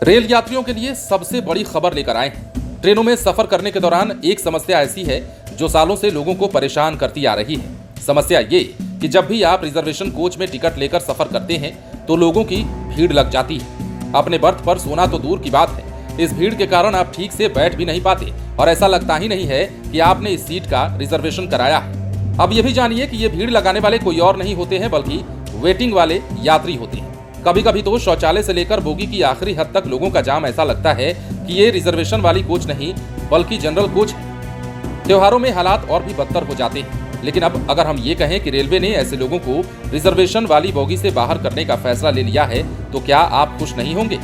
Rail यात्रियों के लिए सबसे बड़ी खबर लेकर आए हैं। ट्रेनों में सफर करने के दौरान एक समस्या ऐसी है जो सालों से लोगों को परेशान करती आ रही है। समस्या ये कि जब भी आप रिजर्वेशन कोच में टिकट लेकर सफर करते हैं तो लोगों की भीड़ लग जाती है। अपने बर्थ पर सोना तो दूर की बात है, इस भीड़ के कारण आप ठीक से बैठ भी नहीं पाते और ऐसा लगता ही नहीं है कि आपने इस सीट का रिजर्वेशन कराया है। अब ये भी जानिए कि ये भीड़ लगाने वाले कोई और नहीं होते हैं बल्कि वेटिंग वाले यात्री होते हैं। कभी कभी तो शौचालय से लेकर बोगी की आखिरी हद तक लोगों का जाम ऐसा लगता है कि ये रिजर्वेशन वाली कोच नहीं बल्कि जनरल कोच है। त्योहारों में हालात और भी बदतर हो जाते हैं, लेकिन अब अगर हम ये कहें कि रेलवे ने ऐसे लोगों को रिजर्वेशन वाली बोगी से बाहर करने का फैसला ले लिया है तो क्या आप खुश नहीं होंगे?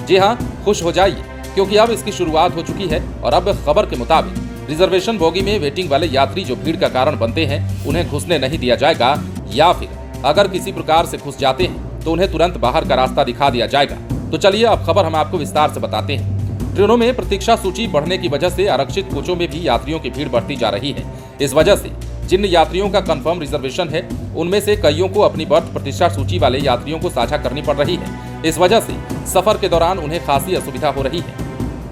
जी हाँ, खुश हो जाइए, क्योंकि अब इसकी शुरुआत हो चुकी है और अब खबर के मुताबिक रिजर्वेशन बोगी में वेटिंग वाले यात्री जो भीड़ का कारण बनते हैं उन्हें घुसने नहीं दिया जाएगा, या फिर अगर किसी प्रकार से घुस जाते हैं तो उन्हें तुरंत बाहर का रास्ता दिखा दिया जाएगा। तो चलिए अब खबर हम आपको विस्तार से बताते हैं। ट्रेनों में प्रतीक्षा सूची बढ़ने की वजह से आरक्षित कोचों में भी यात्रियों की भीड़ बढ़ती जा रही है। इस वजह से जिन यात्रियों का कंफर्म रिजर्वेशन है उनमें से कईयों को अपनी बर्थ प्रतीक्षा सूची वाले यात्रियों को साझा करनी पड़ रही है। इस वजह से सफर के दौरान उन्हें खासी असुविधा हो रही है।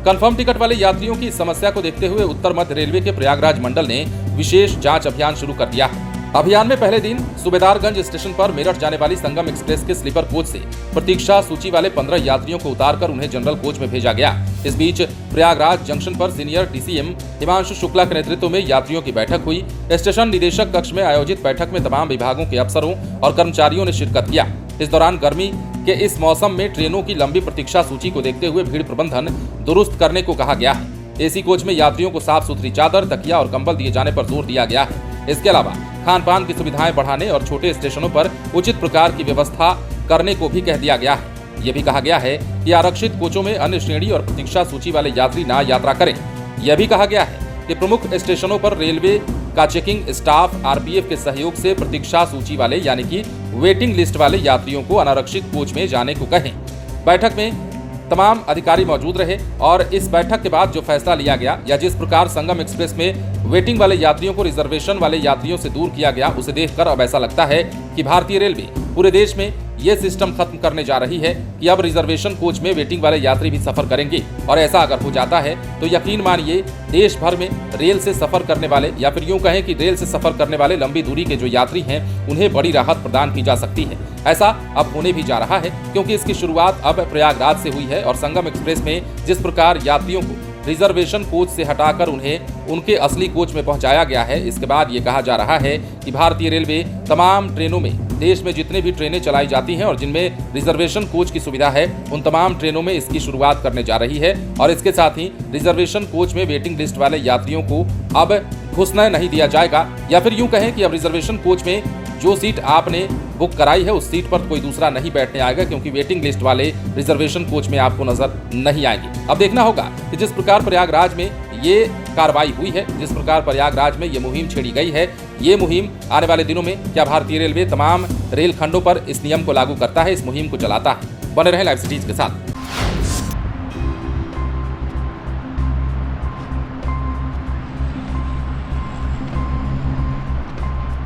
कंफर्म टिकट वाले यात्रियों की इस समस्या को देखते हुए उत्तर मध्य रेलवे के प्रयागराज मंडल ने विशेष जांच अभियान शुरू कर दिया है। अभियान में पहले दिन सूबेदारगंज स्टेशन पर मेरठ जाने वाली संगम एक्सप्रेस के स्लीपर कोच से प्रतीक्षा सूची वाले 15 यात्रियों को उतारकर उन्हें जनरल कोच में भेजा गया। इस बीच प्रयागराज जंक्शन पर सीनियर डीसीएम हिमांशु शुक्ला के नेतृत्व में यात्रियों की बैठक हुई। स्टेशन निदेशक कक्ष में आयोजित बैठक में तमाम विभागों के अफसरों और कर्मचारियों ने शिरकत किया। इस दौरान गर्मी के इस मौसम में ट्रेनों की लंबी प्रतीक्षा सूची को देखते हुए भीड़ प्रबंधन दुरुस्त करने को कहा गया है। एसी कोच में यात्रियों को साफ सुथरी चादर, तकिया और कंबल दिए जाने पर जोर दिया गया है। इसके अलावा खान पान की सुविधाएं बढ़ाने और छोटे स्टेशनों पर उचित प्रकार की व्यवस्था करने को भी कह दिया गया है। ये भी कहा गया है कि आरक्षित कोचों में अन्य श्रेणी और प्रतीक्षा सूची वाले यात्री ना यात्रा करें। यह भी कहा गया है कि प्रमुख स्टेशनों पर रेलवे का चेकिंग स्टाफ आरपीएफ के सहयोग से प्रतीक्षा सूची वाले यानी कि वेटिंग लिस्ट वाले यात्रियों को अनारक्षित कोच में जाने को कहें। बैठक में तमाम अधिकारी मौजूद रहे और इस बैठक के बाद जो फैसला लिया गया या जिस प्रकार संगम एक्सप्रेस में वेटिंग वाले यात्रियों को रिजर्वेशन वाले यात्रियों से दूर किया गया, उसे देखकर अब ऐसा लगता है कि भारतीय रेलवे पूरे देश में ये सिस्टम खत्म करने जा रही है कि अब रिजर्वेशन कोच में वेटिंग वाले यात्री भी सफर करेंगे। और ऐसा अगर हो जाता है तो यकीन मानिए देश भर में रेल से सफर करने वाले या फिर यूं कहें कि रेल से सफर करने वाले लंबी दूरी के जो यात्री हैं उन्हें बड़ी राहत प्रदान की जा सकती है। ऐसा अब होने भी जा रहा है क्योंकि इसकी शुरुआत अब प्रयागराज से हुई है और संगम एक्सप्रेस में जिस प्रकार यात्रियों को रिजर्वेशन कोच से हटाकर उन्हें उनके असली कोच में पहुंचाया गया है, इसके बाद ये कहा जा रहा है कि भारतीय रेलवे तमाम ट्रेनों में देश में जितने भी ट्रेनें चलाई जाती हैं और जिनमें रिजर्वेशन कोच की सुविधा है उन तमाम ट्रेनों में इसकी शुरुआत करने जा रही है। और इसके साथ ही रिजर्वेशन कोच में वेटिंग लिस्ट वाले यात्रियों को अब घुसने नहीं दिया जाएगा, या फिर यूं कहें कि अब रिजर्वेशन कोच में जो सीट आपने बुक कराई है उस सीट पर कोई दूसरा नहीं बैठने आएगा, क्योंकि वेटिंग लिस्ट वाले रिजर्वेशन कोच में आपको नजर नहीं आएंगे। अब देखना होगा कि जिस प्रकार प्रयागराज में ये कार्रवाई हुई है, जिस प्रकार प्रयागराज में ये मुहिम छेड़ी गई है, ये मुहिम आने वाले दिनों में क्या भारतीय रेलवे तमाम रेल खंडों पर इस नियम को लागू करता है, इस मुहिम को चलाता है। बने रहें लाइव सिटीज के साथ।